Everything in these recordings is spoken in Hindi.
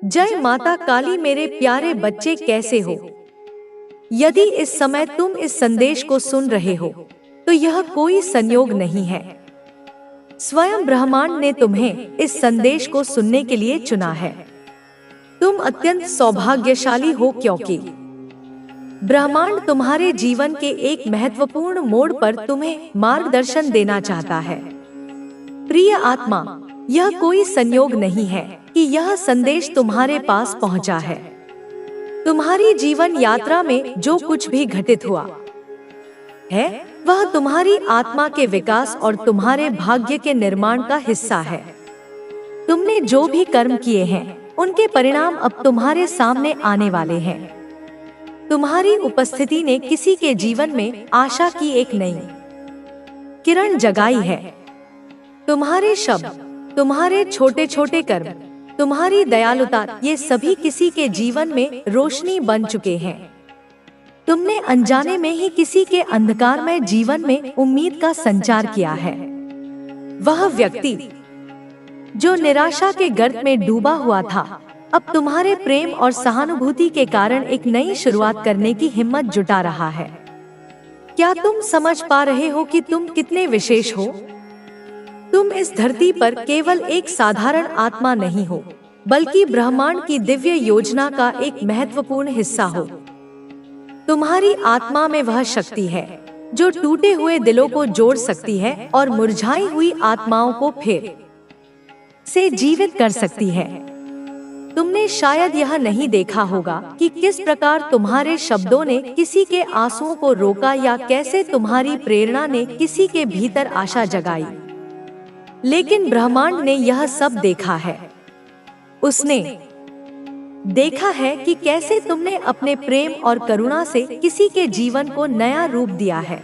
जय माता काली। मेरे प्यारे बच्चे कैसे हो? यदि इस समय तुम इस संदेश को सुन रहे हो तो यह कोई संयोग नहीं है। स्वयं ब्रह्मांड ने तुम्हें इस संदेश को सुनने के लिए चुना है। तुम अत्यंत सौभाग्यशाली हो क्योंकि ब्रह्मांड तुम्हारे जीवन के एक महत्वपूर्ण मोड़ पर तुम्हें मार्गदर्शन देना चाहता है। प्रिय आत्मा, यह कोई संयोग नहीं है कि यह संदेश तुम्हारे पास पहुंचा है। तुम्हारी जीवन यात्रा में जो कुछ भी घटित हुआ है वह तुम्हारी आत्मा के विकास और तुम्हारे भाग्य के निर्माण का हिस्सा है। तुमने जो भी कर्म किए हैं उनके परिणाम अब तुम्हारे सामने आने वाले हैं। तुम्हारी उपस्थिति ने किसी के जीवन में आशा की एक नई किरण जगाई है। तुम्हारे शब्द, तुम्हारे छोटे छोटे कर्म, तुम्हारी दयालुता, ये सभी किसी के जीवन में रोशनी बन चुके हैं। तुमने अनजाने में ही किसी के अंधकारमय जीवन में उम्मीद का संचार किया है। वह व्यक्ति जो निराशा के गर्त में डूबा हुआ था, अब तुम्हारे प्रेम और सहानुभूति के कारण एक नई शुरुआत करने की हिम्मत जुटा रहा है। क्या तुम समझ पा रहे हो कि तुम कितने विशेष हो? तुम इस धरती पर केवल एक साधारण आत्मा नहीं हो, बल्कि ब्रह्मांड की दिव्य योजना का एक महत्वपूर्ण हिस्सा हो। तुम्हारी आत्मा में वह शक्ति है जो टूटे हुए दिलों को जोड़ सकती है और मुरझाई हुई आत्माओं को फिर से जीवित कर सकती है। तुमने शायद यह नहीं देखा होगा कि किस प्रकार तुम्हारे शब्दों ने किसी के आंसुओं को रोका या कैसे तुम्हारी प्रेरणा ने किसी के भीतर आशा जगाई। लेकिन ब्रह्मांड ने यह सब देखा है। उसने देखा है कि कैसे तुमने अपने प्रेम और करुणा से किसी के जीवन को नया रूप दिया है।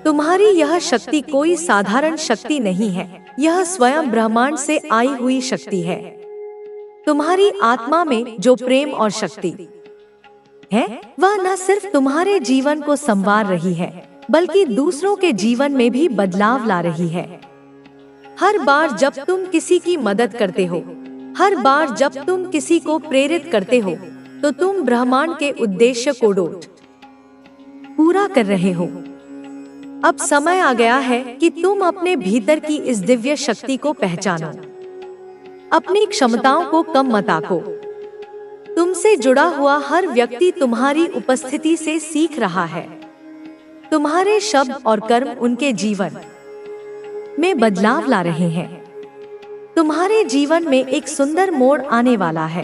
तुम्हारी यह शक्ति कोई साधारण शक्ति नहीं है, यह स्वयं ब्रह्मांड से आई हुई शक्ति है। तुम्हारी आत्मा में जो प्रेम और शक्ति है वह न सिर्फ तुम्हारे जीवन को संवार रही है, बल्कि दूसरों के जीवन में भी बदलाव ला रही है। हर बार जब तुम किसी की मदद करते हो, हर बार जब तुम किसी को प्रेरित करते हो, तो तुम ब्रह्मांड के उद्देश्य को पूरा कर रहे हो। अब समय आ गया है कि तुम अपने भीतर की इस दिव्य शक्ति को पहचानो। अपनी क्षमताओं को कम मत आंको। तुमसे जुड़ा हुआ हर व्यक्ति तुम्हारी उपस्थिति से सीख रहा है। तुम्हारे शब्द और कर्म उनके जीवन में बदलाव ला रहे हैं। तुम्हारे जीवन में एक सुंदर मोड़ आने वाला है।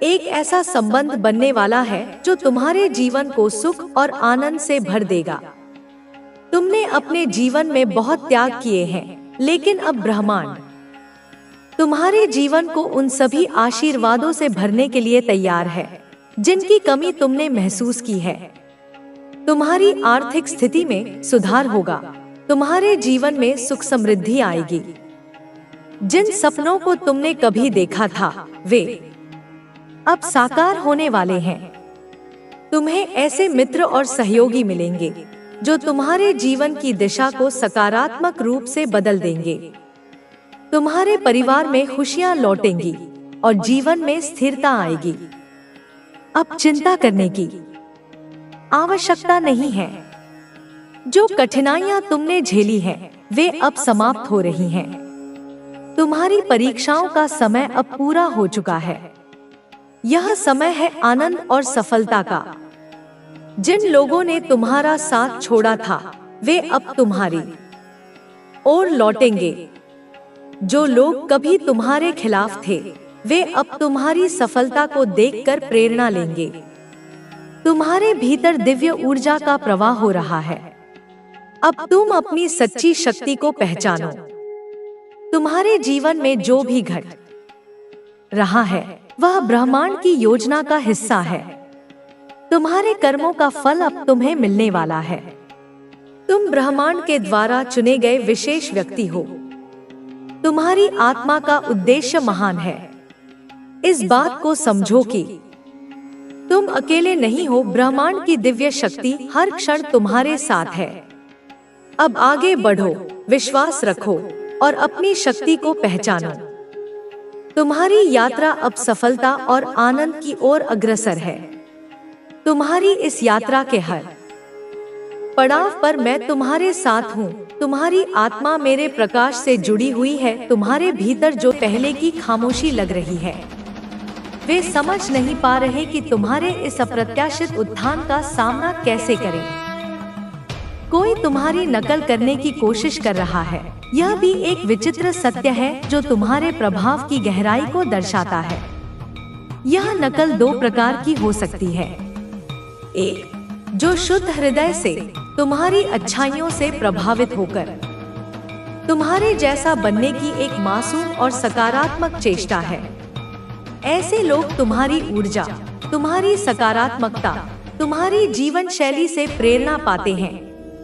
एक ऐसा संबंध बनने वाला है जो तुम्हारे जीवन को सुख और आनंद से भर देगा। तुमने अपने जीवन में बहुत त्याग किए हैं, लेकिन अब ब्रह्मांड तुम्हारे जीवन को उन सभी आशीर्वादों से भरने के लिए तैयार है जिनकी कमी तुमने महसूस की है। तुम्हारी आर्थिक स्थिति में सुधार होगा। तुम्हारे जीवन में सुख समृद्धि आएगी। जिन सपनों को तुमने कभी देखा था वे अब साकार होने वाले हैं। तुम्हें ऐसे मित्र और सहयोगी मिलेंगे जो तुम्हारे जीवन की दिशा को सकारात्मक रूप से बदल देंगे। तुम्हारे परिवार में खुशियां लौटेंगी और जीवन में स्थिरता आएगी। अब चिंता करने की आवश्यकता नहीं है। जो कठिनाइयां तुमने झेली हैं, वे अब समाप्त हो रही हैं। तुम्हारी परीक्षाओं का समय अब पूरा हो चुका है। यह समय है आनंद और सफलता का। जिन लोगों ने तुम्हारा साथ छोड़ा था, वे अब तुम्हारी ओर लौटेंगे। जो लोग कभी तुम्हारे खिलाफ थे, वे अब तुम्हारी सफलता को देखकर प्रेरणा लेंगे। तुम्हारे भीतर दिव्य ऊर्जा का प्रवाह हो रहा है। अब तुम अपनी सच्ची शक्ति को पहचानो। तुम्हारे जीवन में जो भी घट रहा है वह ब्रह्मांड की योजना का हिस्सा है। तुम्हारे कर्मों का फल अब तुम्हें मिलने वाला है। तुम ब्रह्मांड के द्वारा चुने गए विशेष व्यक्ति हो। तुम्हारी आत्मा का उद्देश्य महान है। इस बात को समझो कि तुम अकेले नहीं हो। ब्रह्मांड की दिव्य शक्ति हर क्षण तुम्हारे साथ है। अब आगे बढ़ो, विश्वास रखो और अपनी शक्ति को पहचानो। तुम्हारी यात्रा अब सफलता और आनंद की ओर अग्रसर है। तुम्हारी इस यात्रा के हर पड़ाव पर मैं तुम्हारे साथ हूँ। तुम्हारी आत्मा मेरे प्रकाश से जुड़ी हुई है। तुम्हारे भीतर जो पहले की खामोशी लग रही है, वे समझ नहीं पा रहे कि तुम्हारे इस अप्रत्याशित उत्थान का सामना कैसे करें। कोई तुम्हारी नकल करने की कोशिश कर रहा है। यह भी एक विचित्र सत्य है जो तुम्हारे प्रभाव की गहराई को दर्शाता है। यह नकल दो प्रकार की हो सकती है। एक, जो शुद्ध हृदय से तुम्हारी अच्छाइयों से प्रभावित होकर तुम्हारे जैसा बनने की एक मासूम और सकारात्मक चेष्टा है। ऐसे लोग तुम्हारी ऊर्जा, तुम्हारी सकारात्मकता, तुम्हारी जीवन शैली से प्रेरणा पाते हैं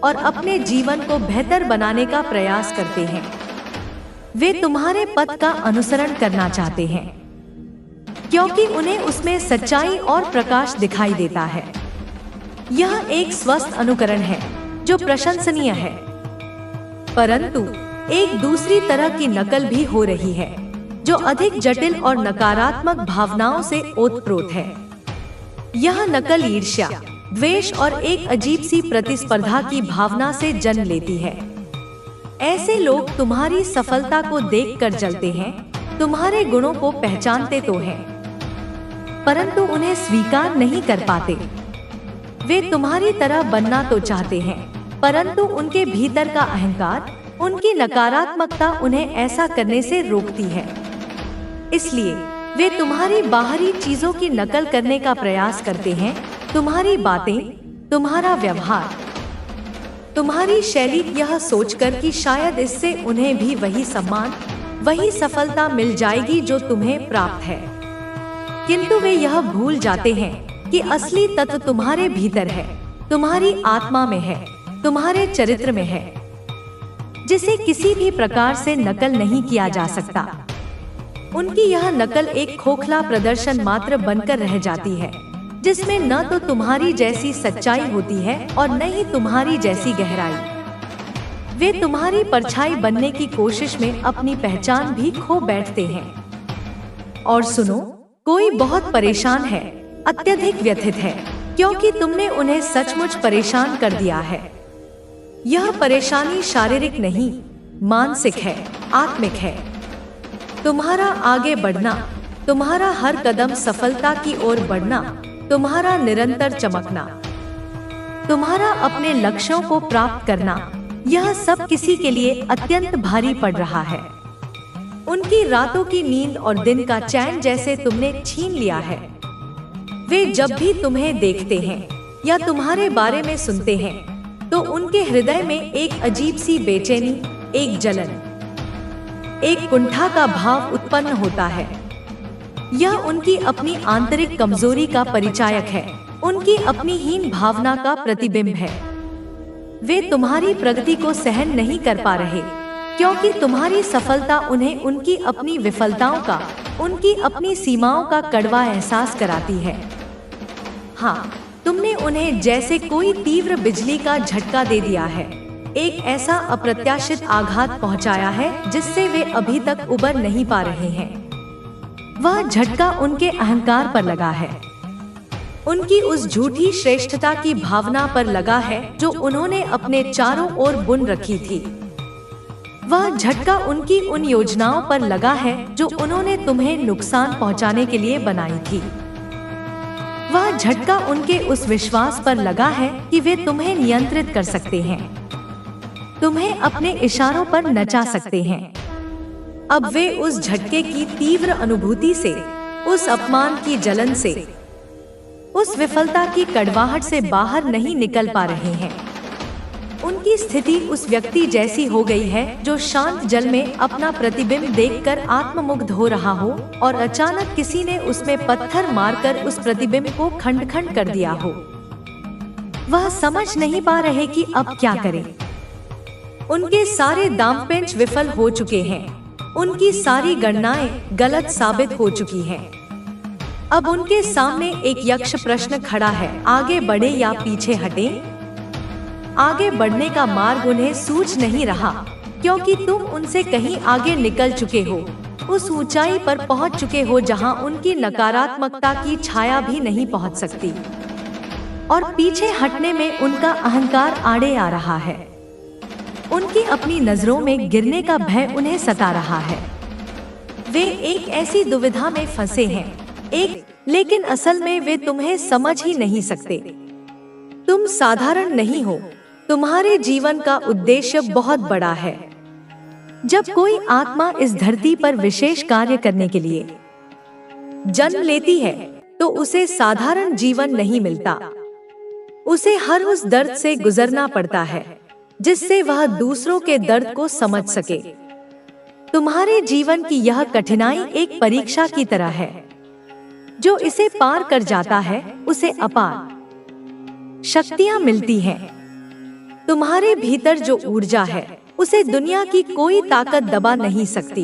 और अपने जीवन को बेहतर बनाने का प्रयास करते हैं। वे तुम्हारे पथ का अनुसरण करना चाहते हैं क्योंकि उन्हें उसमें सच्चाई और प्रकाश दिखाई देता है। यह एक स्वस्थ अनुकरण है जो प्रशंसनीय है, परंतु एक दूसरी तरह की नकल भी हो रही है जो अधिक जटिल और नकारात्मक भावनाओं से ओतप्रोत है। यह नकल ईर्ष्या, द्वेष और एक अजीब सी प्रतिस्पर्धा की भावना से जन्म लेती है। ऐसे लोग तुम्हारी सफलता को देखकर जलते हैं, तुम्हारे गुणों को पहचानते तो हैं, परंतु उन्हें स्वीकार नहीं कर पाते। वे तुम्हारी तरह बनना तो चाहते हैं, परंतु उनके भीतर का अहंकार, उनकी नकारात्मकता उन्हें ऐसा करने से रोकती है। इसलिए वे तुम्हारी बाहरी चीजों की नकल करने का प्रयास करते हैं। तुम्हारी बातें, तुम्हारा व्यवहार, तुम्हारी शैली, यह सोचकर कि शायद इससे उन्हें भी वही सम्मान, वही सफलता मिल जाएगी जो तुम्हें प्राप्त है। किंतु वे यह भूल जाते हैं कि असली तत्व तुम्हारे भीतर है, तुम्हारी आत्मा में है, तुम्हारे चरित्र में है, जिसे किसी भी प्रकार से नकल नहीं किया जा सकता। उनकी यह नकल एक खोखला प्रदर्शन मात्र बनकर रह जाती है, जिसमें न तो तुम्हारी जैसी सच्चाई होती है और न ही तुम्हारी जैसी गहराई। वे तुम्हारी परछाई बनने की कोशिश में अपनी पहचान भी खो बैठते हैं। और सुनो, कोई बहुत परेशान है, अत्यधिक व्यथित है, क्योंकि तुमने उन्हें सचमुच परेशान कर दिया है। यह परेशानी शारीरिक नहीं, मानसिक है, आत्मिक है। तुम्हारा आगे बढ़ना, तुम्हारा हर कदम सफलता की ओर बढ़ना, तुम्हारा निरंतर चमकना, तुम्हारा अपने लक्ष्यों को प्राप्त करना, यह सब किसी के लिए अत्यंत भारी पड़ रहा है। उनकी रातों की नींद और दिन का चैन जैसे तुमने छीन लिया है। वे जब भी तुम्हें देखते हैं या तुम्हारे बारे में सुनते हैं, तो उनके हृदय में एक अजीब सी बेचैनी, एक जलन, एक कुंठा का भाव उत्पन्न होता है। यह उनकी अपनी आंतरिक कमजोरी का परिचायक है, उनकी अपनी हीन भावना का प्रतिबिंब है। वे तुम्हारी प्रगति को सहन नहीं कर पा रहे, क्योंकि तुम्हारी सफलता उन्हें उनकी अपनी विफलताओं का, उनकी अपनी सीमाओं का कड़वा एहसास कराती है। हाँ, तुमने उन्हें जैसे कोई तीव्र बिजली का झटका दे दिया है, एक ऐसा अप्रत्याशित आघात पहुंचाया है जिससे वे अभी तक उबर नहीं पा रहे हैं। वह झटका उनके अहंकार पर लगा है, उनकी उस झूठी श्रेष्ठता की भावना पर लगा है जो उन्होंने अपने चारों ओर बुन रखी थी। वह झटका उनकी उन योजनाओं पर लगा है जो उन्होंने तुम्हें नुकसान पहुंचाने के लिए बनाई थी। वह झटका उनके उस विश्वास पर लगा है कि वे तुम्हें नियंत्रित कर सकते हैं, तुम्हें अपने इशारों पर नचा सकते हैं। अब वे उस झटके की तीव्र अनुभूति से, उस अपमान की जलन से, उस विफलता की कड़वाहट से बाहर नहीं निकल पा रहे हैं। उनकी स्थिति उस व्यक्ति जैसी हो गई है जो शांत जल में अपना प्रतिबिंब देखकर आत्ममुग्ध हो रहा हो और अचानक किसी ने उसमें पत्थर मारकर उस प्रतिबिंब को खंड खंड कर दिया हो। वह समझ नहीं पा रहे कि अब क्या करें। उनके सारे दांवपेच विफल हो चुके हैं, उनकी सारी गणनाएं गलत साबित हो चुकी हैं। अब उनके सामने एक यक्ष प्रश्न खड़ा है, आगे बढ़े या पीछे हटें? आगे बढ़ने का मार्ग उन्हें सूझ नहीं रहा, क्योंकि तुम उनसे कहीं आगे निकल चुके हो। उस ऊंचाई पर पहुंच चुके हो जहां उनकी नकारात्मकता की छाया भी नहीं पहुंच सकती, और पीछे हटने में उनका अहंकार आड़े आ रहा है। उनकी अपनी नजरों में गिरने का भय उन्हें सता रहा है। वे एक ऐसी दुविधा में फंसे हैं, लेकिन असल में वे तुम्हें समझ ही नहीं सकते। तुम साधारण नहीं हो, तुम्हारे जीवन का उद्देश्य बहुत बड़ा है। जब कोई आत्मा इस धरती पर विशेष कार्य करने के लिए जन्म लेती है तो उसे साधारण जीवन नहीं मिलता। उसे हर उस दर्द से गुजरना पड़ता है जिससे वह दूसरों के दर्द को समझ सके। तुम्हारे जीवन की यह कठिनाई एक परीक्षा की तरह है। जो इसे पार कर जाता है उसे अपार शक्तियां मिलती हैं। तुम्हारे भीतर जो ऊर्जा है उसे दुनिया की कोई ताकत दबा नहीं सकती।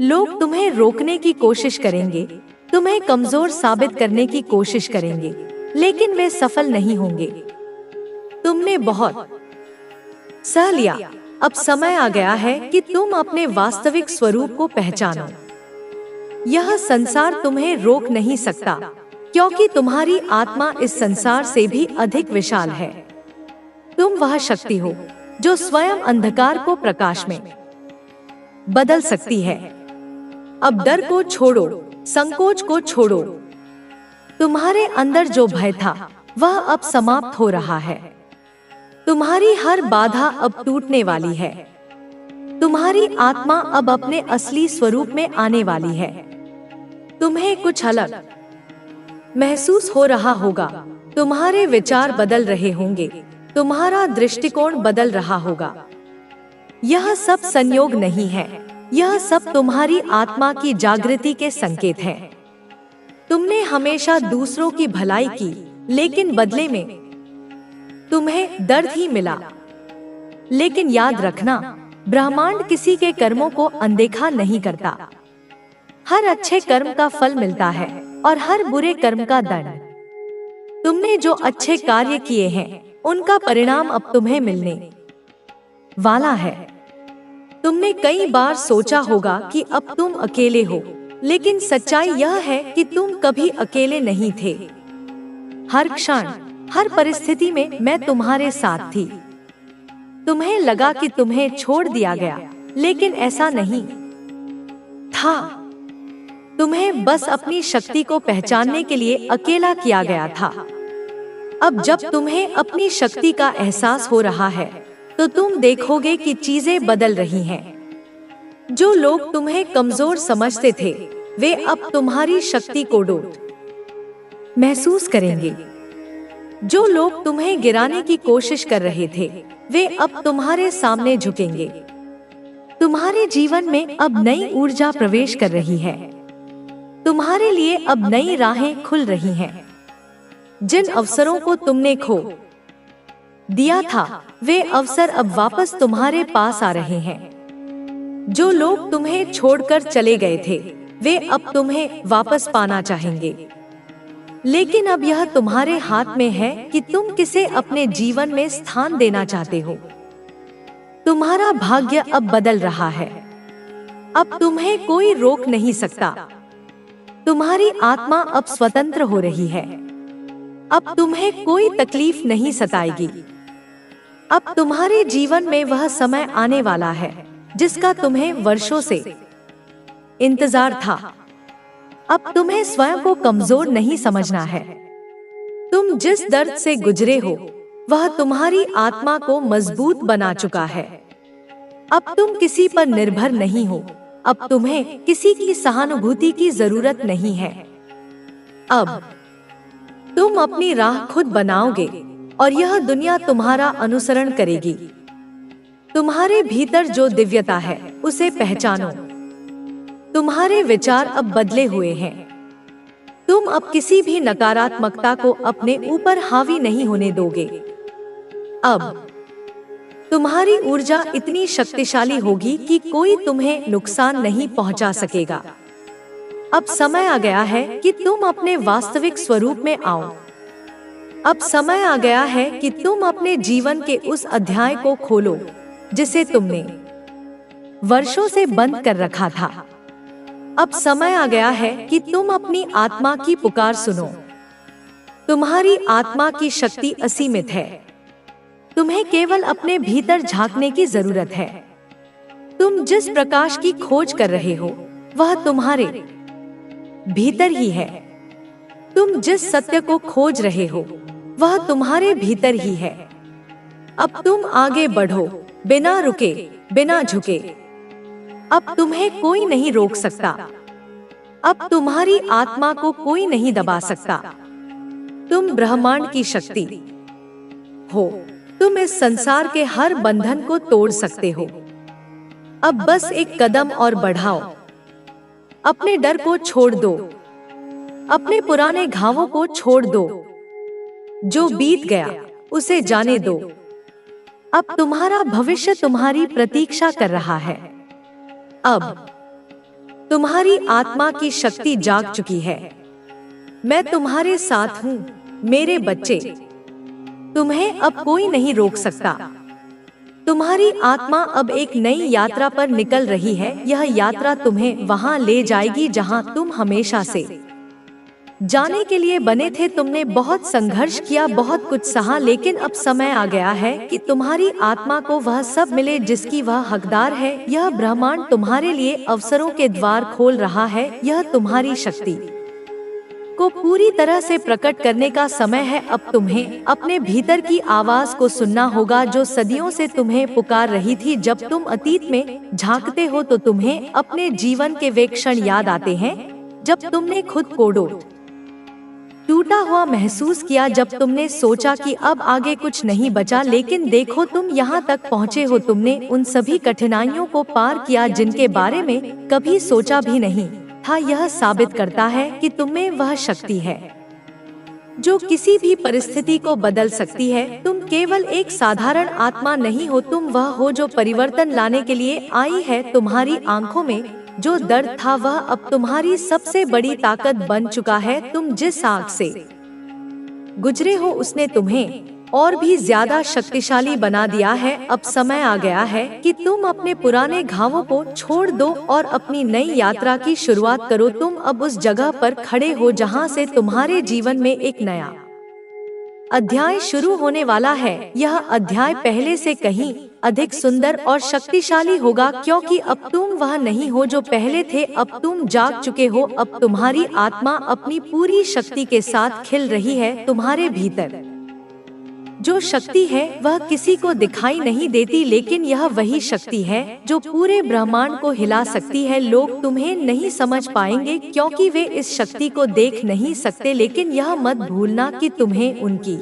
लोग तुम्हें रोकने की कोशिश करेंगे, तुम्हें कमजोर साबित करने की कोशिश करेंगे, लेकिन वे सफल नहीं होंगे। तुमने बहुत सह लिया। अब समय आ गया है कि तुम अपने वास्तविक स्वरूप को पहचानो। यह संसार तुम्हें रोक नहीं सकता, क्योंकि तुम्हारी आत्मा इस संसार से भी अधिक विशाल है। तुम वह शक्ति हो जो स्वयं अंधकार को प्रकाश में बदल सकती है। अब डर को छोड़ो, संकोच को छोड़ो। तुम्हारे अंदर जो भय था वह अब समाप्त हो रहा है। तुम्हारी हर बाधा अब टूटने वाली है। तुम्हारी आत्मा अब अपने असली स्वरूप में आने वाली है। तुम्हें कुछ अलग महसूस हो रहा होगा। तुम्हारे विचार बदल रहे होंगे, तुम्हारा दृष्टिकोण बदल रहा होगा। यह सब संयोग नहीं है, यह सब तुम्हारी आत्मा की जागृति के संकेत हैं। तुमने हमेशा दूसरों की भलाई की, लेकिन बदले में तुम्हें दर्द ही मिला। लेकिन याद रखना, ब्रह्मांड किसी के कर्मों को अनदेखा नहीं करता। हर अच्छे कर्म का फल मिलता है और हर बुरे कर्म का दंड। तुमने जो अच्छे कार्य किए हैं उनका परिणाम अब तुम्हें मिलने वाला है। तुमने कई बार सोचा होगा कि अब तुम अकेले हो, लेकिन सच्चाई यह है कि तुम कभी अकेले नहीं थे। हर क्षण, हर परिस्थिति में मैं तुम्हारे साथ थी। तुम्हें लगा कि तुम्हें छोड़ दिया गया, लेकिन ऐसा नहीं था। तुम्हें बस अपनी शक्ति को पहचानने के लिए अकेला किया गया था। अब जब तुम्हें अपनी शक्ति का एहसास हो रहा है तो तुम देखोगे कि चीजें बदल रही हैं। जो लोग तुम्हें कमजोर समझते थे वे अब तुम्हारी शक्ति को डोट महसूस करेंगे। जो लोग तुम्हें गिराने की कोशिश कर रहे थे वे अब तुम्हारे सामने झुकेंगे। तुम्हारे जीवन में अब नई ऊर्जा प्रवेश कर रही है। तुम्हारे लिए अब नई राहें खुल रही हैं। जिन अवसरों को तुमने खो दिया था वे अवसर अब वापस तुम्हारे पास आ रहे हैं। जो लोग तुम्हें छोड़कर चले गए थे वे अब तुम्हें वापस पाना चाहेंगे। लेकिन अब यह तुम्हारे हाथ में है कि तुम किसे अपने जीवन में स्थान देना चाहते हो। तुम्हारा भाग्य अब बदल रहा है। अब तुम्हें कोई रोक नहीं सकता। तुम्हारी आत्मा अब स्वतंत्र हो रही है। अब तुम्हें कोई तकलीफ नहीं सताएगी। अब तुम्हारे जीवन में वह समय आने वाला है जिसका तुम्हें वर्षों से इंतजार था। अब तुम्हें स्वयं को कमजोर नहीं समझना है। तुम जिस दर्द से गुजरे हो वह तुम्हारी आत्मा को मजबूत बना चुका है। अब तुम किसी पर निर्भर नहीं हो। अब तुम्हें किसी की सहानुभूति की जरूरत नहीं है। अब तुम अपनी राह खुद बनाओगे और यह दुनिया तुम्हारा अनुसरण करेगी। तुम्हारे भीतर जो दिव्यता है उसे पहचानो। तुम्हारे विचार अब बदले हुए हैं। तुम अब किसी भी नकारात्मकता को अपने ऊपर हावी नहीं होने दोगे। अब तुम्हारी ऊर्जा इतनी शक्तिशाली होगी कि कोई तुम्हें नुकसान नहीं पहुंचा सकेगा। अब समय आ गया है कि तुम अपने वास्तविक स्वरूप में आओ। अब समय आ गया है कि तुम अपने जीवन के उस अध्याय को खोलो जिसे तुमने वर्षों से बंद कर रखा था। अब समय आ गया है कि तुम अपनी आत्मा की पुकार सुनो। तुम्हारी आत्मा की शक्ति असीमित है। तुम्हें केवल अपने भीतर झांकने की जरूरत है। तुम जिस प्रकाश की खोज कर रहे हो वह तुम्हारे भीतर ही है। तुम जिस सत्य को खोज रहे हो वह तुम्हारे भीतर ही है। अब तुम आगे बढ़ो, बिना रुके, बिना झुके। अब तुम्हें कोई नहीं रोक सकता। अब तुम्हारी आत्मा को कोई नहीं दबा सकता। तुम ब्रह्मांड की शक्ति हो। तुम इस संसार के हर बंधन को तोड़ सकते हो। अब बस एक कदम और बढ़ाओ। अपने डर को छोड़ दो। अपने पुराने घावों को छोड़ दो। जो बीत गया उसे जाने दो। अब तुम्हारा भविष्य तुम्हारी प्रतीक्षा कर रहा है। अब तुम्हारी आत्मा की शक्ति जाग चुकी है। मैं तुम्हारे साथ हूँ मेरे बच्चे। तुम्हें अब कोई नहीं रोक सकता। तुम्हारी आत्मा अब एक नई यात्रा पर निकल रही है। यह यात्रा तुम्हें वहां ले जाएगी जहां तुम हमेशा से जाने के लिए बने थे। तुमने बहुत संघर्ष किया, बहुत कुछ सहा, लेकिन अब समय आ गया है कि तुम्हारी आत्मा को वह सब मिले जिसकी वह हकदार है। यह ब्रह्मांड तुम्हारे लिए अवसरों के द्वार खोल रहा है। यह तुम्हारी शक्ति को पूरी तरह से प्रकट करने का समय है। अब तुम्हें अपने भीतर की आवाज को सुनना होगा जो सदियों से तुम्हें पुकार रही थी। जब तुम अतीत में झांकते हो तो तुम्हें अपने जीवन के वे क्षण याद आते हैं जब तुमने खुद को टूटा हुआ महसूस किया, जब तुमने सोचा कि अब आगे कुछ नहीं बचा। लेकिन देखो, तुम यहाँ तक पहुँचे हो। तुमने उन सभी कठिनाइयों को पार किया जिनके बारे में कभी सोचा भी नहीं था। यह साबित करता है कि तुममें वह शक्ति है जो किसी भी परिस्थिति को बदल सकती है। तुम केवल एक साधारण आत्मा नहीं हो, तुम वह हो जो परिवर्तन लाने के लिए आई है। तुम्हारी आंखों में जो दर्द था वह अब तुम्हारी सबसे बड़ी ताकत बन चुका है। तुम जिस आग से गुजरे हो उसने तुम्हें और भी ज्यादा शक्तिशाली बना दिया है। अब समय आ गया है कि तुम अपने पुराने घावों को छोड़ दो और अपनी नई यात्रा की शुरुआत करो। तुम अब उस जगह पर खड़े हो जहां से तुम्हारे जीवन में एक नया अध्याय शुरू होने वाला है। यह अध्याय पहले से कहीं अधिक सुंदर और शक्तिशाली होगा, क्योंकि अब तुम वह नहीं हो जो पहले थे। अब तुम जाग चुके हो। अब तुम्हारी आत्मा अपनी पूरी शक्ति के साथ खिल रही है। तुम्हारे भीतर जो शक्ति है वह किसी को दिखाई नहीं देती, लेकिन यह वही शक्ति है जो पूरे ब्रह्मांड को हिला सकती है। लोग तुम्हें नहीं समझ पाएंगे क्योंकि वे इस शक्ति को देख नहीं सकते, लेकिन यह मत भूलना कि तुम्हें उनकी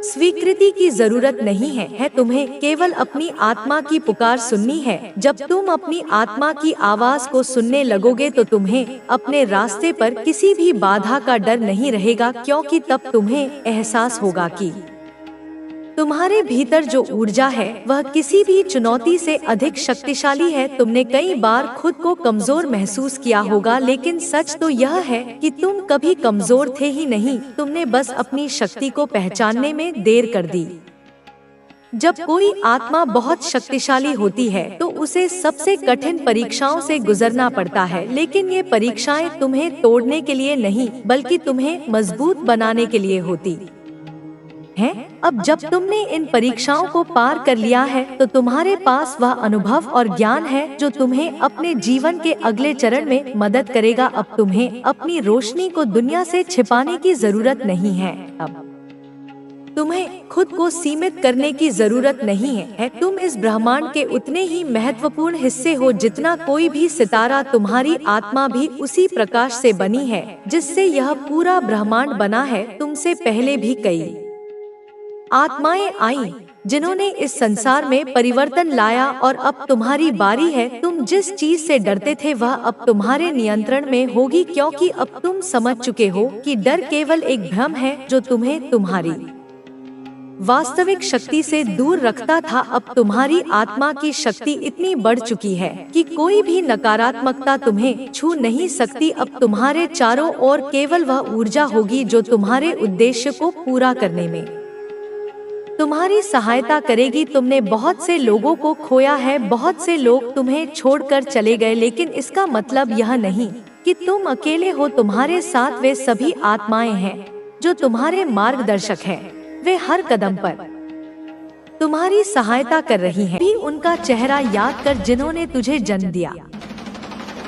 स्वीकृति की जरूरत नहीं है। तुम्हें केवल अपनी आत्मा की पुकार सुननी है। जब तुम अपनी आत्मा की आवाज को सुनने लगोगे तो तुम्हें अपने रास्ते पर किसी भी बाधा का डर नहीं रहेगा, क्योंकि तब तुम्हें एहसास होगा कि तुम्हारे भीतर जो ऊर्जा है वह किसी भी चुनौती से अधिक शक्तिशाली है। तुमने कई बार खुद को कमजोर महसूस किया होगा, लेकिन सच तो यह है कि तुम कभी कमजोर थे ही नहीं। तुमने बस अपनी शक्ति को पहचानने में देर कर दी। जब कोई आत्मा बहुत शक्तिशाली होती है तो उसे सबसे कठिन परीक्षाओं से गुजरना पड़ता है, लेकिन ये परीक्षाएं तुम्हें तोड़ने के लिए नहीं बल्कि तुम्हें मजबूत बनाने के लिए होती हैं। अब जब तुमने इन परीक्षाओं को पार कर लिया है तो तुम्हारे पास वह अनुभव और ज्ञान है जो तुम्हें अपने जीवन के अगले चरण में मदद करेगा। अब तुम्हें अपनी रोशनी को दुनिया से छिपाने की जरूरत नहीं है। अब तुम्हें खुद को सीमित करने की जरूरत नहीं है। तुम इस ब्रह्मांड के उतने ही महत्वपूर्ण हिस्से हो जितना कोई भी सितारा। तुम्हारी आत्मा भी उसी प्रकाश से बनी है जिससे यह पूरा ब्रह्मांड बना है। तुमसे पहले भी कई आत्माएं आई जिन्होंने इस संसार में परिवर्तन लाया और अब तुम्हारी बारी है। तुम जिस चीज से डरते थे वह अब तुम्हारे नियंत्रण में होगी, क्योंकि अब तुम समझ चुके हो कि डर केवल एक भ्रम है जो तुम्हें तुम्हारी वास्तविक शक्ति से दूर रखता था। अब तुम्हारी आत्मा की शक्ति इतनी बढ़ चुकी है कि कोई भी नकारात्मकता तुम्हें छू नहीं सकती। अब तुम्हारे चारों ओर केवल वह ऊर्जा होगी जो तुम्हारे उद्देश्य को पूरा करने में तुम्हारी सहायता करेगी। तुमने बहुत से लोगों को खोया है, बहुत से लोग तुम्हें छोड़कर चले गए, लेकिन इसका मतलब यह नहीं कि तुम अकेले हो। तुम्हारे साथ वे सभी आत्माएं हैं जो तुम्हारे मार्गदर्शक हैं। वे हर कदम पर तुम्हारी सहायता कर रही हैं। भी उनका चेहरा याद कर जिन्होंने तुझे जन्म दिया,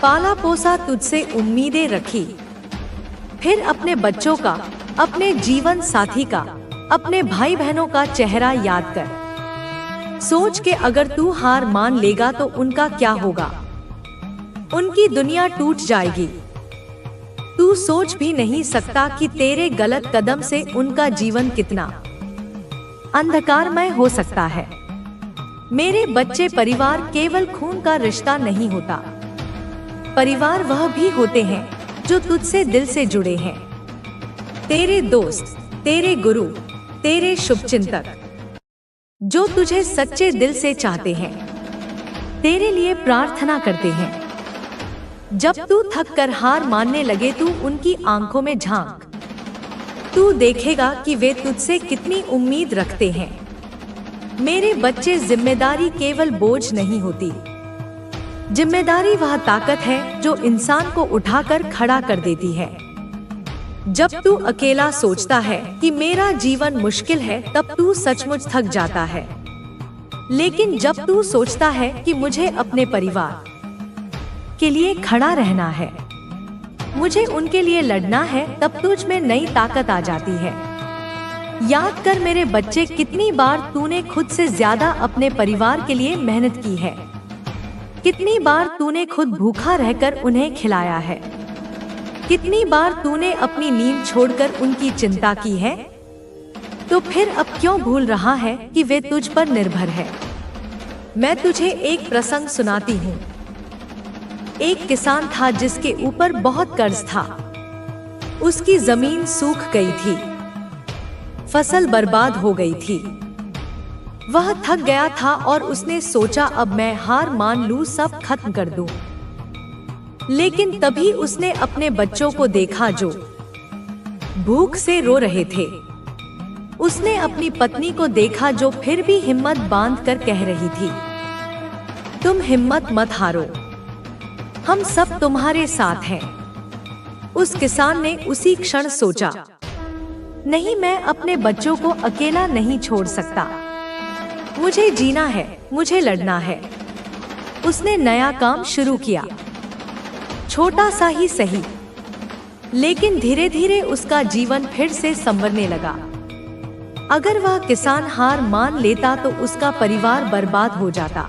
पाला पोसा, तुझसे उम्मीदें रखी। फिर अपने बच्चों का, अपने जीवन साथी का, अपने भाई बहनों का चेहरा याद कर। सोच के अगर तू हार मान लेगा तो उनका क्या होगा। उनकी दुनिया टूट जाएगी। तू सोच भी नहीं सकता कि तेरे गलत कदम से उनका जीवन कितना अंधकारमय हो सकता है। मेरे बच्चे, परिवार केवल खून का रिश्ता नहीं होता। परिवार वह भी होते हैं जो तुझसे दिल से जुड़े हैं। तेरे दोस्त, तेरे गुरु, तेरे शुभचिंतक, जो तुझे सच्चे दिल से चाहते हैं, तेरे लिए प्रार्थना करते हैं। जब तू थक कर हार मानने लगे, तू उनकी आंखों में झांक। तू देखेगा कि वे तुझसे कितनी उम्मीद रखते हैं। मेरे बच्चे, जिम्मेदारी केवल बोझ नहीं होती। जिम्मेदारी वह ताकत है जो इंसान को उठाकर खड़ा कर देती है। जब तू अकेला सोचता है कि मेरा जीवन मुश्किल है, तब तू सचमुच थक जाता है। लेकिन जब तू सोचता है कि मुझे अपने परिवार के लिए खड़ा रहना है, मुझे उनके लिए लड़ना है, तब तुझ में नई ताकत आ जाती है। याद कर मेरे बच्चे, कितनी बार तूने खुद से ज्यादा अपने परिवार के लिए मेहनत की है। कितनी बार तूने खुद भूखा रहकर उन्हें खिलाया है। कितनी बार तूने अपनी नींद छोड़कर उनकी चिंता की है। तो फिर अब क्यों भूल रहा है कि वे तुझ पर निर्भर है। मैं तुझे एक प्रसंग सुनाती हूँ। एक किसान था जिसके ऊपर बहुत कर्ज था। उसकी जमीन सूख गई थी, फसल बर्बाद हो गई थी। वह थक गया था और उसने सोचा, अब मैं हार मान लूं, सब खत्म कर दूं। लेकिन तभी उसने अपने बच्चों को देखा जो भूख से रो रहे थे। उसने अपनी पत्नी को देखा जो फिर भी हिम्मत बांधकर कह रही थी, तुम हिम्मत मत हारो, हम सब तुम्हारे साथ हैं। उस किसान ने उसी क्षण सोचा, नहीं, मैं अपने बच्चों को अकेला नहीं छोड़ सकता। मुझे जीना है, मुझे लड़ना है। उसने नया काम शुरू किया, छोटा सा ही सही, लेकिन धीरे धीरे उसका जीवन फिर से संवरने लगा। अगर वह किसान हार मान लेता तो उसका परिवार बर्बाद हो जाता,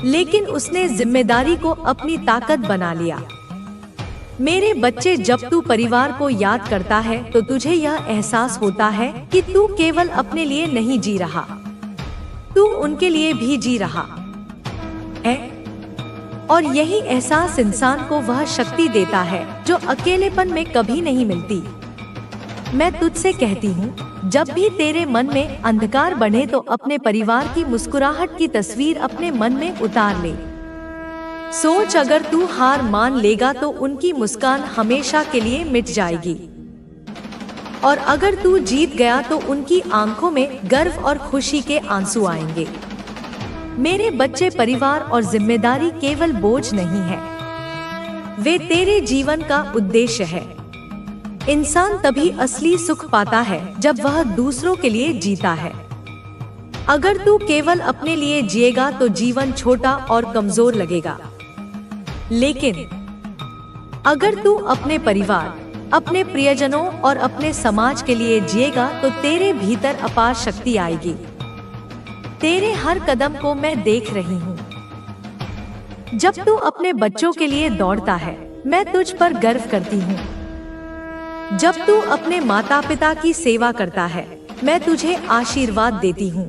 लेकिन उसने जिम्मेदारी को अपनी ताकत बना लिया। मेरे बच्चे, जब तू परिवार को याद करता है तो तुझे यह एहसास होता है कि तू केवल अपने लिए नहीं जी रहा, तू उनके लिए भी जी रहा है। और यही एहसास इंसान को वह शक्ति देता है जो अकेलेपन में कभी नहीं मिलती। मैं तुझसे कहती हूँ, जब भी तेरे मन में अंधकार बढ़े तो अपने परिवार की मुस्कुराहट की तस्वीर अपने मन में उतार ले। सोच, अगर तू हार मान लेगा तो उनकी मुस्कान हमेशा के लिए मिट जाएगी, और अगर तू जीत गया तो उनकी आंखों में गर्व और खुशी के आंसू आएंगे। मेरे बच्चे, परिवार और जिम्मेदारी केवल बोझ नहीं है, वे तेरे जीवन का उद्देश्य है। इंसान तभी असली सुख पाता है जब वह दूसरों के लिए जीता है। अगर तू केवल अपने लिए जिएगा तो जीवन छोटा और कमजोर लगेगा, लेकिन अगर तू अपने परिवार, अपने प्रियजनों और अपने समाज के लिए जिएगा तो तेरे भीतर अपार शक्ति आएगी। तेरे हर कदम को मैं देख रही हूँ। जब तू अपने बच्चों के लिए दौड़ता है, मैं तुझ पर गर्व करती हूँ। जब तू अपने माता पिता की सेवा करता है, मैं तुझे आशीर्वाद देती हूँ।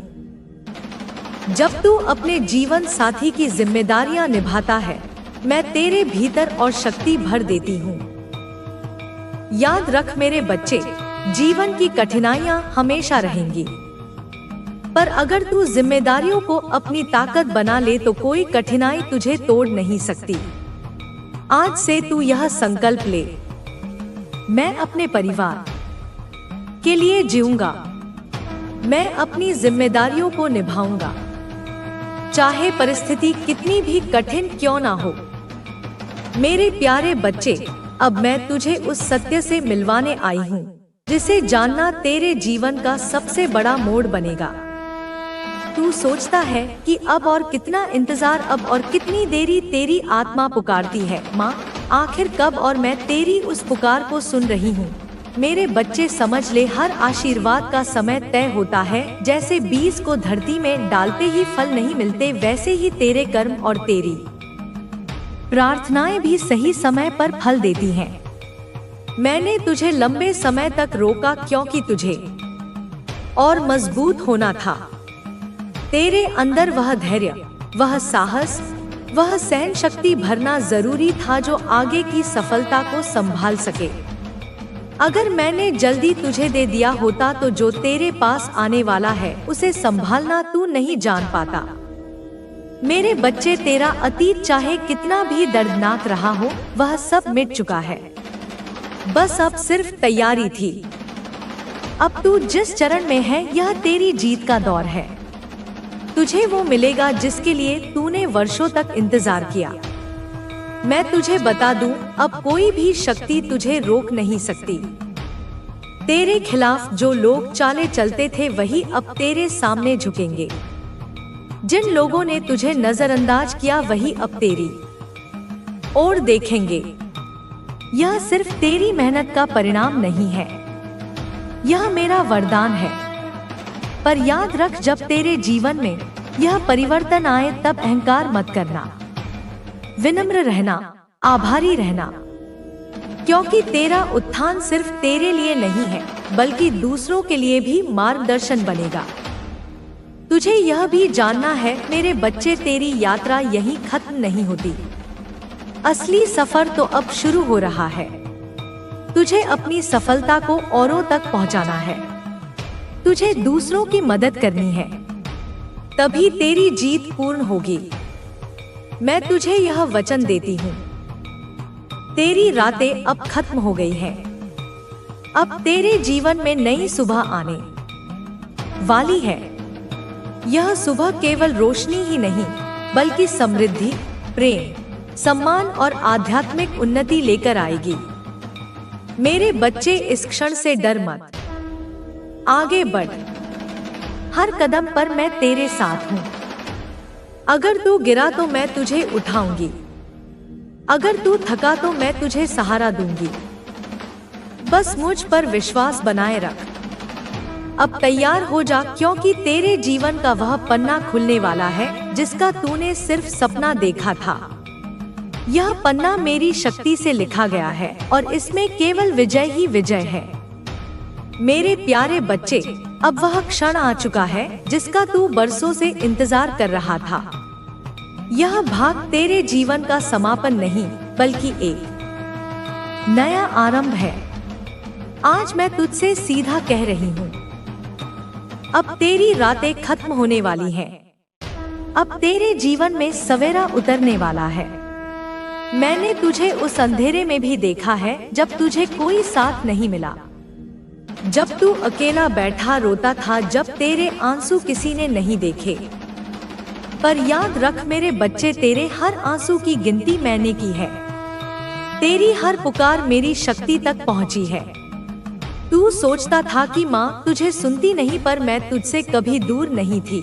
जब तू अपने जीवन साथी की जिम्मेदारियां निभाता है, मैं तेरे भीतर और शक्ति भर देती हूँ। याद रख मेरे बच्चे, जीवन की कठिनाइयां हमेशा रहेंगी, पर अगर तू जिम्मेदारियों को अपनी ताकत बना ले तो कोई कठिनाई तुझे तोड़ नहीं सकती। आज से तू यह संकल्प ले, मैं अपने परिवार के लिए जीऊंगा, मैं अपनी जिम्मेदारियों को निभाऊंगा, चाहे परिस्थिति कितनी भी कठिन क्यों ना हो। मेरे प्यारे बच्चे, अब मैं तुझे उस सत्य से मिलवाने आई हूँ जिसे जानना तेरे जीवन का सबसे बड़ा मोड़ बनेगा। तू सोचता है कि अब और कितना इंतजार, अब और कितनी देरी तेरी आत्मा पुकारती है, माँ आखिर कब, और मैं तेरी उस पुकार को सुन रही हूँ। मेरे बच्चे समझ ले, हर आशीर्वाद का समय तय होता है। जैसे बीज को धरती में डालते ही फल नहीं मिलते, वैसे ही तेरे कर्म और तेरी प्रार्थनाएं भी सही समय पर फल देती हैं। मैंने तुझे लंबे समय तक रोका क्योंकि तुझे और मजबूत होना था। तेरे अंदर वह धैर्य, वह साहस, वह सहन शक्ति भरना जरूरी था जो आगे की सफलता को संभाल सके। अगर मैंने जल्दी तुझे दे दिया होता तो जो तेरे पास आने वाला है उसे संभालना तू नहीं जान पाता। मेरे बच्चे, तेरा अतीत चाहे कितना भी दर्दनाक रहा हो, वह सब मिट चुका है। बस अब सिर्फ तैयारी थी। अब तू जिस चरण में है, यह तेरी जीत का दौर है। तुझे वो मिलेगा जिसके लिए तूने वर्षों तक इंतजार किया। मैं तुझे बता दूं, अब कोई भी शक्ति तुझे रोक नहीं सकती। तेरे खिलाफ जो लोग चाले चलते थे वही अब तेरे सामने झुकेंगे। जिन लोगों ने तुझे नजरअंदाज किया वही अब तेरी ओर देखेंगे। यह सिर्फ तेरी मेहनत का परिणाम नहीं है, यह मेरा वरदान है। पर याद रख, जब तेरे जीवन में यह परिवर्तन आए तब अहंकार मत करना। विनम्र रहना, आभारी रहना, क्योंकि तेरा उत्थान सिर्फ तेरे लिए नहीं है बल्कि दूसरों के लिए भी मार्गदर्शन बनेगा। तुझे यह भी जानना है मेरे बच्चे, तेरी यात्रा यहीं खत्म नहीं होती। असली सफर तो अब शुरू हो रहा है। तुझे अपनी सफलता को औरों तक पहुंचाना है। तुझे दूसरों की मदद करनी है, तभी तेरी जीत पूर्ण होगी। मैं तुझे यह वचन देती हूँ, तेरी रातें अब खत्म हो गई हैं। अब तेरे जीवन में नई सुबह आने वाली है। यह सुबह केवल रोशनी ही नहीं बल्कि समृद्धि, प्रेम, सम्मान और आध्यात्मिक उन्नति लेकर आएगी। मेरे बच्चे, इस क्षण से डर मत, आगे बढ़। हर कदम पर मैं तेरे साथ हूँ। अगर तू गिरा तो मैं तुझे उठाऊंगी, अगर तू थका तो मैं तुझे सहारा दूंगी। बस मुझ पर विश्वास बनाए रख। अब तैयार हो जा, क्योंकि तेरे जीवन का वह पन्ना खुलने वाला है जिसका तूने सिर्फ सपना देखा था। यह पन्ना मेरी शक्ति से लिखा गया है और इसमें केवल विजय ही विजय है। मेरे प्यारे बच्चे, अब वह क्षण आ चुका है जिसका तू बरसों से इंतजार कर रहा था। यह भाग तेरे जीवन का समापन नहीं बल्कि एक नया आरंभ है। आज मैं तुझसे सीधा कह रही हूँ, अब तेरी रातें खत्म होने वाली हैं। अब तेरे जीवन में सवेरा उतरने वाला है। मैंने तुझे उस अंधेरे में भी देखा है जब तुझे कोई साथ नहीं मिला, जब तू अकेला बैठा रोता था, जब तेरे आंसू किसी ने नहीं देखे। पर याद रख मेरे बच्चे, तेरे हर आंसू की गिनती मैंने की है। तेरी हर पुकार मेरी शक्ति तक पहुंची है। तू सोचता था कि माँ तुझे सुनती नहीं, पर मैं तुझसे कभी दूर नहीं थी।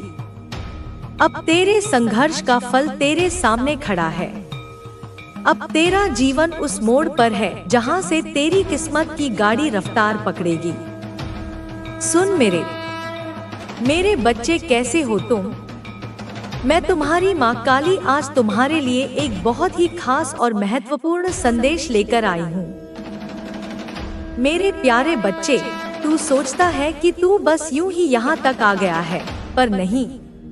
अब तेरे संघर्ष का फल तेरे सामने खड़ा है। अब तेरा जीवन उस मोड़ पर है जहाँ से तेरी किस्मत की गाड़ी रफ्तार पकड़ेगी। सुन मेरे बच्चे, कैसे हो तुम? मैं तुम्हारी माँ काली आज तुम्हारे लिए एक बहुत ही खास और महत्वपूर्ण संदेश लेकर आई हूँ। मेरे प्यारे बच्चे, तू सोचता है कि तू बस यूं ही यहाँ तक आ गया है, पर नहीं,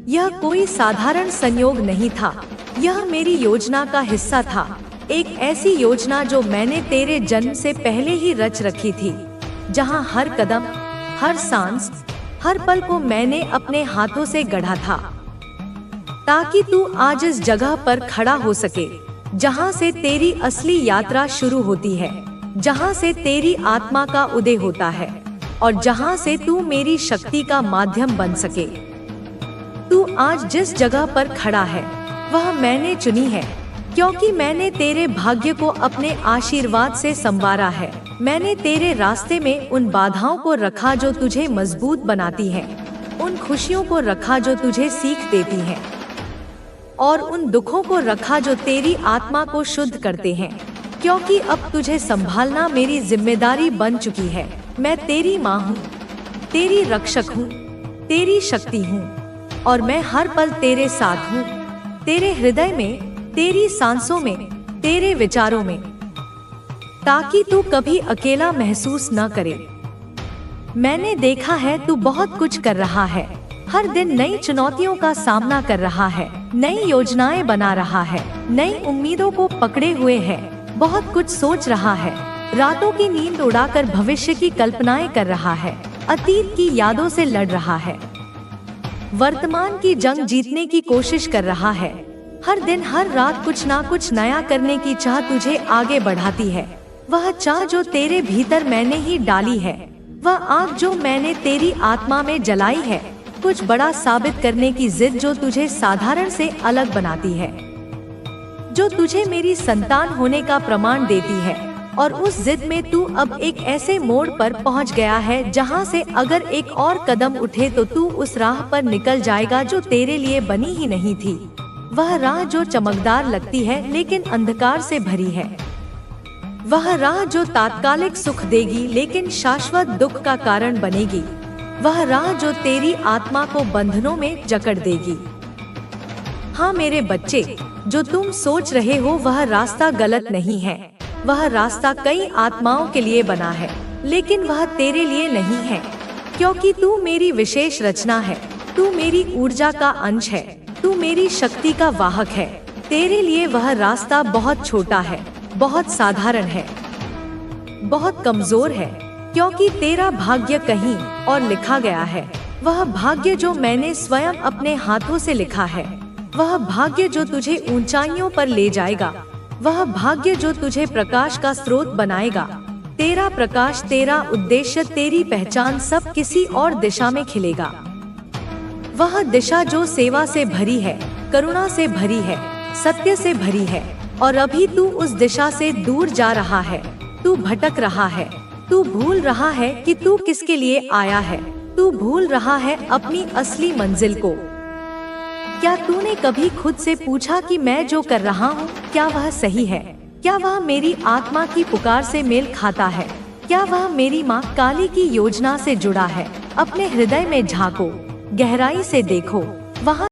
यह कोई साधारण संयोग नहीं था। यह मेरी योजना का हिस्सा था, एक ऐसी योजना जो मैंने तेरे जन्म से पहले ही रच रखी थी, जहाँ हर कदम, हर सांस, हर पल को मैंने अपने हाथों से गढ़ा था, ताकि तू आज इस जगह पर खड़ा हो सके, जहाँ से तेरी असली यात्रा शुरू होती है, जहाँ से तेरी आत्मा का उदय होता है। और जहाँ से तू मेरी शक्ति का माध्यम बन सके। तू आज जिस जगह पर खड़ा है वह मैंने चुनी है, क्योंकि मैंने तेरे भाग्य को अपने आशीर्वाद से संवारा है। मैंने तेरे रास्ते में उन बाधाओं को रखा जो तुझे मजबूत बनाती हैं, उन खुशियों को रखा जो तुझे सीख देती हैं, और उन दुखों को रखा जो तेरी आत्मा को शुद्ध करते हैं, क्योंकि अब तुझे संभालना मेरी जिम्मेदारी बन चुकी है। मैं तेरी माँ हूँ, तेरी रक्षक हूँ, तेरी शक्ति हूँ, और मैं हर पल तेरे साथ हूँ, तेरे हृदय में, तेरी सांसों में, तेरे विचारों में, ताकि तू कभी अकेला महसूस न करे। मैंने देखा है तू बहुत कुछ कर रहा है, हर दिन नई चुनौतियों का सामना कर रहा है, नई योजनाएं बना रहा है, नई उम्मीदों को पकड़े हुए है, बहुत कुछ सोच रहा है, रातों की नींद उड़ाकर भविष्य की कल्पनाएं कर रहा है, अतीत की यादों से लड़ रहा है, वर्तमान की जंग जीतने की कोशिश कर रहा है। हर दिन हर रात कुछ ना कुछ नया करने की चाह तुझे आगे बढ़ाती है। वह चाह जो तेरे भीतर मैंने ही डाली है, वह आग जो मैंने तेरी आत्मा में जलाई है, कुछ बड़ा साबित करने की जिद जो तुझे साधारण से अलग बनाती है, जो तुझे मेरी संतान होने का प्रमाण देती है। और उस जिद में तू अब एक ऐसे मोड़ पर पहुंच गया है जहां से अगर एक और कदम उठे तो तू उस राह पर निकल जाएगा जो तेरे लिए बनी ही नहीं थी। वह राह जो चमकदार लगती है लेकिन अंधकार से भरी है, वह राह जो तात्कालिक सुख देगी लेकिन शाश्वत दुख का कारण बनेगी, वह राह जो तेरी आत्मा को बंधनों में जकड़ देगी। हाँ मेरे बच्चे, जो तुम सोच रहे हो वह रास्ता गलत नहीं है, वह रास्ता कई आत्माओं के लिए बना है, लेकिन वह तेरे लिए नहीं है, क्योंकि तू मेरी विशेष रचना है, तू मेरी ऊर्जा का अंश है, तू मेरी शक्ति का वाहक है। तेरे लिए वह रास्ता बहुत छोटा है, बहुत साधारण है, बहुत कमजोर है, क्योंकि तेरा भाग्य कहीं और लिखा गया है। वह भाग्य जो मैंने स्वयं अपने हाथों से लिखा है, वह भाग्य जो तुझे ऊंचाइयों पर ले जाएगा, वह भाग्य जो तुझे प्रकाश का स्रोत बनाएगा। तेरा प्रकाश, तेरा उद्देश्य, तेरी पहचान सब किसी और दिशा में खिलेगा। वह दिशा जो सेवा से भरी है, करुणा से भरी है, सत्य से भरी है, और अभी तू उस दिशा से दूर जा रहा है। तू भटक रहा है, तू भूल रहा है कि तू किसके लिए आया है, तू भूल रहा है अपनी असली मंजिल को। क्या तूने कभी खुद से पूछा कि मैं जो कर रहा हूँ क्या वह सही है? क्या वह मेरी आत्मा की पुकार से मेल खाता है? क्या वह मेरी माँ काली की योजना से जुड़ा है? अपने हृदय में झांको, गहराई से देखो, वहाँ